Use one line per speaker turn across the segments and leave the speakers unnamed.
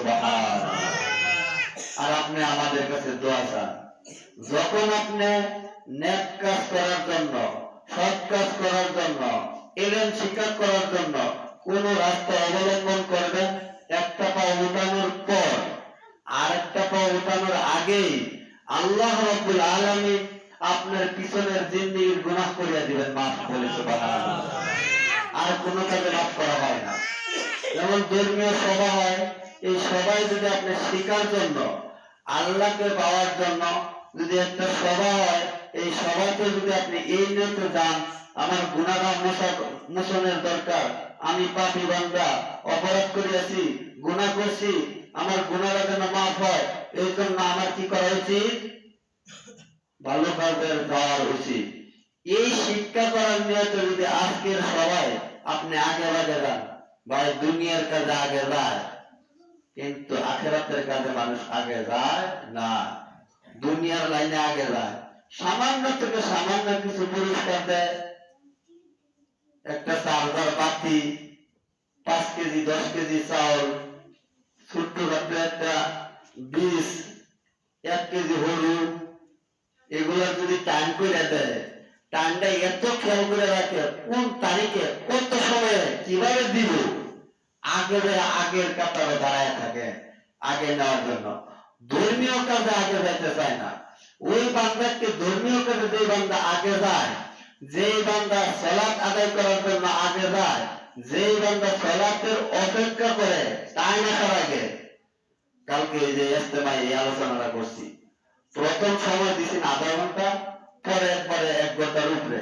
সুবহানাল্লাহ। আর আপনি আমাদের কাছে দোয়া চান, যখন আপনি নেক কাজ করার জন্য, সৎ কাজ করার জন্য, ইলম শিক্ষা করার জন্য কোন রাস্তা অবলম্বন করবেন, একটা পা উঠানোর পর আরেকটা পা উঠানোর আগেই আল্লাহ রাব্বুল আলামিন আপনার পিছনের জিন্দেগির গুনাহ করিয়া দিবেন, মাফ করে সুবহানাল্লাহ। আর কোনো কাজে মাফ করা হয় না। যেমন ধর্মীয় সভা হয়, এই সভায় যদি আপনি শিকার জন্য, আল্লাহকে পাওয়ার জন্য যদি একটা সভা হয়, এই সভাতে যদি আপনি এই নিয়তে যান, আমার গুনাহ মোচনের দরকার, আমি পাপী বান্দা, অপরাধ করিয়াছি, গুনাহ করছি, আমার গুনাহটা যেন মাফ হয়, এই জন্য আমার কি করা উচিত? ভালো কাজের দেওয়ার উচিত। এই শিক্ষা করার নিয়তে যদি আজকের সবাই আপনি আগে বাগে যান, ভাই দুনিয়ার কাজে আগে যায়, কিন্তু আখিরাতের কাজে মানুষ আগে যায় না, দুনিয়ার লাইনে আগে যায়। সামান্য থেকে সামান্য কিছু পুরস্কার দেয়, একটা চার্জার বাতি, 5 কেজি 10 কেজি চাউল, ছোট্ট একটা বীজ, 1 কেজি হলুদ, এগুলা যদি টাইম করে দেয়, টাইমটা এত খেয়াল করে রাখে কোন তারিখে কত সময়ে কিভাবে দিব, আগের কাতারে দাঁড়ায় থাকে আগে নেওয়ার জন্য। ধর্মীয় কাজে আগে যাইতে চায় না। ওই বান্দাকে ধর্মীয় কাজে যে বান্দা আগে যায়, যে বান্দা সালাত আদায় করার জন্য আগে যায়, যে বান্দা সালাতের অপেক্ষা করে টাইম আসার আগে, কালকে এই যে ইস্তেমায় এই আলোচনাটা করছি, প্রথম সময় দিছি আধা ঘন্টা, পরে একবারে 1 ঘন্টার উপরে।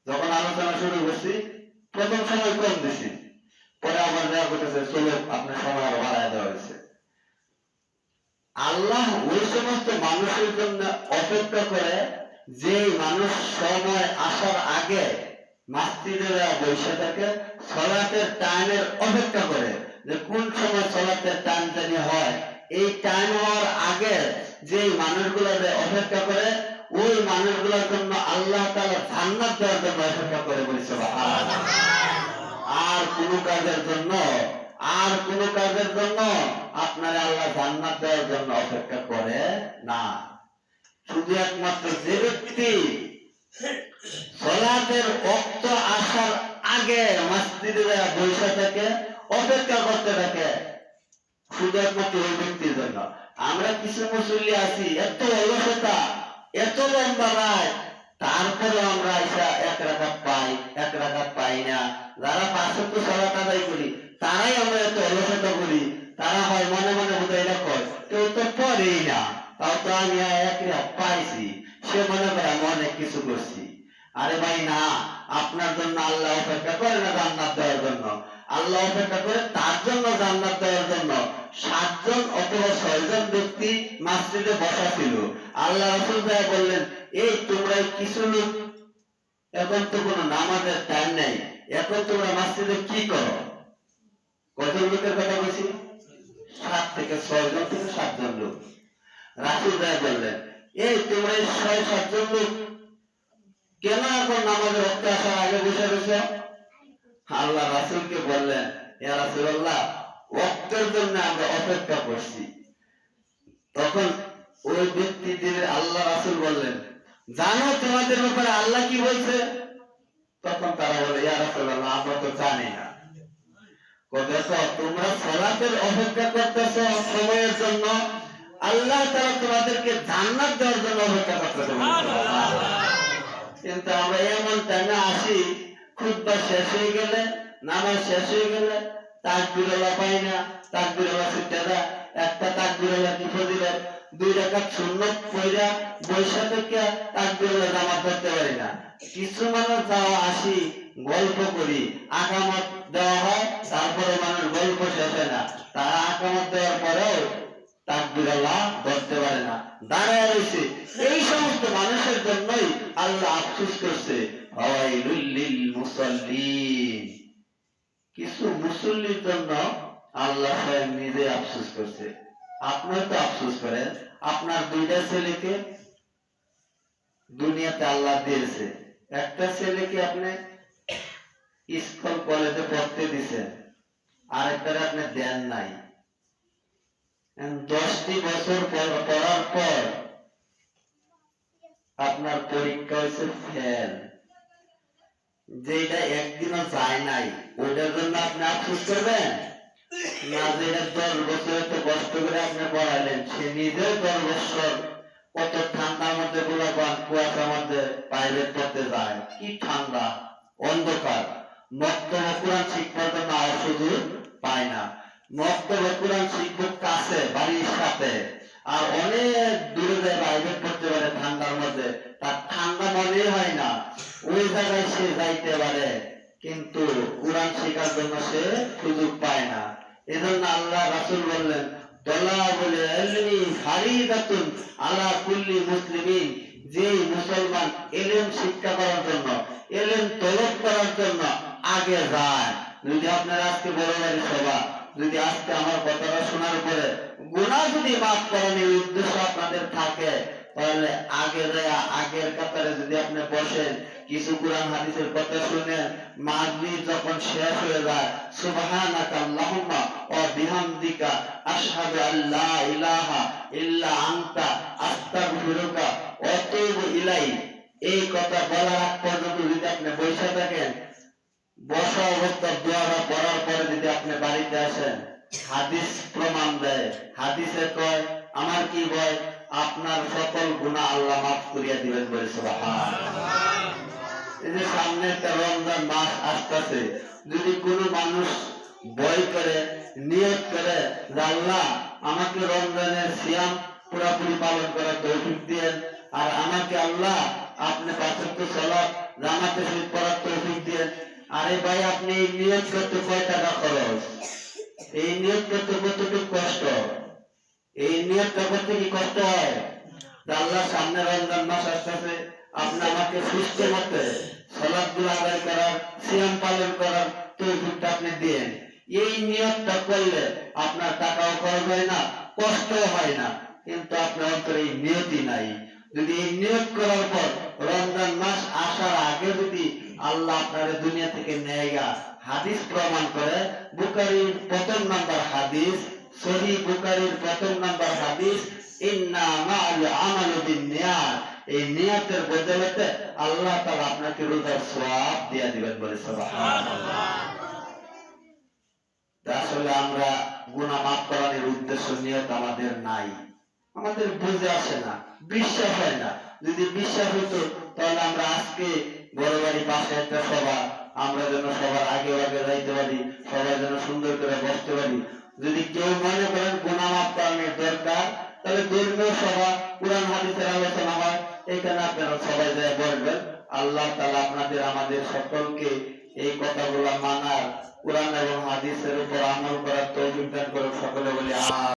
যখন আলোচনা শুরু করছি প্রথম সময় কম দিছি, পরে আবার দেওয়া করতেছে চলে আপনার সময় আরো বাড়ায় দেওয়া হয়েছে। আল্লাহ ওই সমস্ত মানুষের জন্য অপেক্ষা করে যে মানুষ সময় আসার আগে মসজিদে বসে থাকে, সালাতের টাইমের অপেক্ষা করে যে কোন সময় সালাতের টাইম জানি হয়, এই টাইম হওয়ার আগে যে মানুষগুলো অপেক্ষা করে, ওই মানুষগুলোর জন্য আল্লাহ তাআলা জান্নাত দেওয়ার জন্য অপেক্ষা করে, বলি সুবহানাল্লাহ। আর কোন কাজের জন্য, আপনার আল্লাহ জান্নাত দেওয়ার জন্য অপেক্ষা করে না। শুধু একমাত্র যে ব্যক্তি সালাতের ওয়াক্ত আসার আগে মসজিদে বসে থাকে, অপেক্ষা করতে থাকে, শুধু একমাত্র ওই ব্যক্তির জন্য। আমরা কিছু মুসল্লি আছি, এত অলসতা, এত লম্বা রাত, তারপরে আমরা আইসা 1 রাকাত পাই, 1 রাকাত পাই না। যারা 5 ওয়াক্ত সালাত আদায় করি, তারাই আমরা এত অলসতা করি। তারা হয় মনে মনে বোধ এটা কয়, কেউ তো পড়েই না, তাও তো আমি 1 রাকাত পাইছি, সে মনে করে আমি অনেক কিছু করছি। আরে ভাই না, আপনার জন্য আল্লাহ অপেক্ষা করে না জান্নাত দেওয়ার জন্য, আল্লাহ অপেক্ষা করে তার জন্য জান্নাত দেওয়ার জন্য। 7 জন অথবা 6 জন ব্যক্তি মসজিদে বসা ছিল। আল্লাহ রাসূল বললেন, এই তোমরা কিছু লোক, এখন তো কোনো নামাজের টাইম নেই, এখন তোমরা মসজিদে কি করো? কয়জন লোকের কথা বলছি? 7 থেকে 6 জন থেকে 7 জন লোক। রাসূল বললেন, এই তোমরা 6-7 জন লোক কেন এখন নামাজের ওয়াক্ত আসার আগে বসে রয়েছে? আল্লাহ রাসূলকে বললেন, ইয়া রাসূলুল্লাহ, ওয়াক্তের জন্য আমরা অপেক্ষা করছি। তখন ওই ব্যক্তিদের আল্লাহ রাসূল বললেন, জানো তোমাদের ব্যাপারে আল্লাহ কি বলছে? তখন তারা বলে, ইয়া রাসূলুল্লাহ, আমরা তো জানি না। দেখো, তোমরা সালাতের অপেক্ষা করতেছো সময়ের জন্য, আল্লাহ তাআলা তোমাদেরকে জান্নাত দেওয়ার জন্য অপেক্ষা করতেছে। কিন্তু আমরা এমন টাইমে আসি, খুতবা শেষ হয়ে গেলে, নামাজ শেষ হয়ে গেলে তাকবীরুল্লাহ পাই না, তাকবীরুল্লাহ ছুটে যায়, একটা তাকবীরুল্লাহ কি ফজিলত, 2 রাকাত সুন্নাত পড়া বৈশা থেকে তাকবীরুল্লাহ জামাত পড়তে পারি না। কিছু মানুষ যাওয়া আসি গল্প করি, আকামত দেওয়া হয়, তারপরে মানুষ গল্প শেষ হয় না, তারা আকামত দেওয়ার পরেও তাকবীরুল্লাহ ধরতে পারে না, দাঁড়ায় রয়েছে। এই সমস্ত মানুষের জন্যই আল্লাহ আফসোস করছে, ওয়াইলুল লিল মুসাল্লিন। কিছু মুসল্লির জন্য আল্লাহ স্বয়ং নিজে আফসোস করছে। আপনার তো আফসোস করেন, আপনার 2টা ছেলেকে দুনিয়াতে আল্লাহ দিয়েছে, একটা ছেলেকে আপনি স্কুল কলেজে পড়তে দিয়েছেন, আরেকটারে আপনি দেন নাই। 10টি বছর পড়ার পর আপনার পরীক্ষা হয়েছে ফেল, যেটা একদিনও যায় নাই, ওটার জন্য আপনি আফসোস করবেন না? যেটা 10 বছর তো কষ্ট করে আপনি পড়ালেন, সে নিজেও 10 বছর কত ঠান্ডার মধ্যে গোলাপান কুয়াশার মধ্যে প্রাইভেট পড়তে যায়, কি ঠান্ডা অন্ধকার, মক্তবে কোরআন শিক্ষার জন্য আর সুযোগ পায় না। মক্তবে কোরআন শিক্ষক কাছে বাড়ির সাথে, আর অনেক দূরে যায় প্রাইভেট পড়তে পারে ঠান্ডার মধ্যে, তার ঠান্ডা মনে হয় না, ওই জায়গায় সে যাইতে পারে, কিন্তু কোরআন শেখার জন্য সে সুযোগ পায় না। এজন্য আল্লাহ রাসূল বললেন, তলাবুল ইলমি ফারিদাতুন আলা কুল্লি মুসলিমিন, যে মুসলমান ইলম শিক্ষা করার জন্য, ইলম তলব করার জন্য আগে যায়। যদি আপনারা আজকে বড় ভাই সভা, যদি আজকে আমার কথাটা শোনার পরে গুনাহ যদি মাফ করানোর উদ্দেশ্য আপনাদের থাকে, তাহলে আগে যায়, আগের কাতারে যদি আপনি বসেন, কিছু কোরআন হাদিসের কথা শুনেন, মাগরিব যখন শেষ হয়ে যায়, সুবহানাকা আল্লাহুম্মা ওয়া বিহামদিকা আশহাদু আল্লা ইলাহা ইল্লা আনতা আস্তাগফিরুকা ওয়া আতুবু ইলাইক, এই কথা বলার আগ পর্যন্ত যদি আপনি বসে থাকেন, বসা অবস্থায় দোয়াটা পড়ার পরে যদি আপনি বাড়িতে আসেন, হাদিস প্রমাণ দেয়, হাদিসে কয়, আমার কি ভয়, আপনার সকল গুনাহ আল্লাহ মাফ করিয়া দিবেন বলে সুবহানাল্লাহ। এই যে সামনে একটা রমজান মাস আসতেছে, যদি কোনো মানুষ ভয় করে, নিয়ত করে যে আল্লাহ আমাকে রমজানের সিয়াম পুরোপুরি পালন করার তৌফিক দিয়েন, আর আমাকে আল্লাহ আপনি 5 ওয়াক্ত সালাত জামাতে সহিত পড়ার তৌফিক দিয়েন। আরে ভাই, আপনি এই নিয়ত করতে কয় টাকা খরচ? এই নিয়ত করতে কতটুকু কষ্ট? এই নিয়তটা করতে কি কষ্ট হয়? আল্লাহ সামনে রমজান মাস আসতেছে, আপনি আমাকে সুস্থ মতে সালাতগুলো আদায় করার, সিয়াম পালন করার তৌফিকটা আপনি দেন। এই নিয়তটা করলে আপনার টাকাও খরচ হয় না, কষ্টও হয় না, কিন্তু আপনার অন্তরে এই নিয়তই নাই। যদি এই নিয়ত করার পর রমজান মাস আসার আগে যদি আল্লাহ আপনার দুনিয়া থেকে নেয়, হাদিস প্রমাণ করে, বুখারীর 1ম নাম্বার হাদিস, সহিহ বুখারীর 1ম নাম্বার হাদিস, ইন্না মা'আল আমালু বিন্নিয়াত, এই নিয়তের বদলতে আল্লাহ তাআলা আপনাকে রোজার সওয়াব দিয়ে দিবেন বলে সুবহানাল্লাহ। আসলে আমরা গুনাহ মাফ করার উদ্দেশ্য নিয়ত আমাদের নাই, আমাদের বুঝে আসে না, বিশ্বাস হয় না। যদি বিশ্বাস হতো তাহলে আমরা আজকে বড় বাড়ি পাশে একটা সভা, আমরা যেন সবার আগে আগে যাইতে পারি, সবাই যেন সুন্দর করে বসতে পারি। যদি কেউ মনে করেন গুনাহ মাফ করানোর দরকার, তাহলে ধর্মীয় সভা, কোরআন হাদিসের আলোচনা হয়, এখানে আপনারা সবাই যায় বলবেন। আল্লাহ তাআলা আপনাদের আমাদের সকলকে এই কথাগুলো মানার, কোরআন এবং হাদিসের উপর আমল করার তৌফিক দান করুন। সকলে বলি আমিন।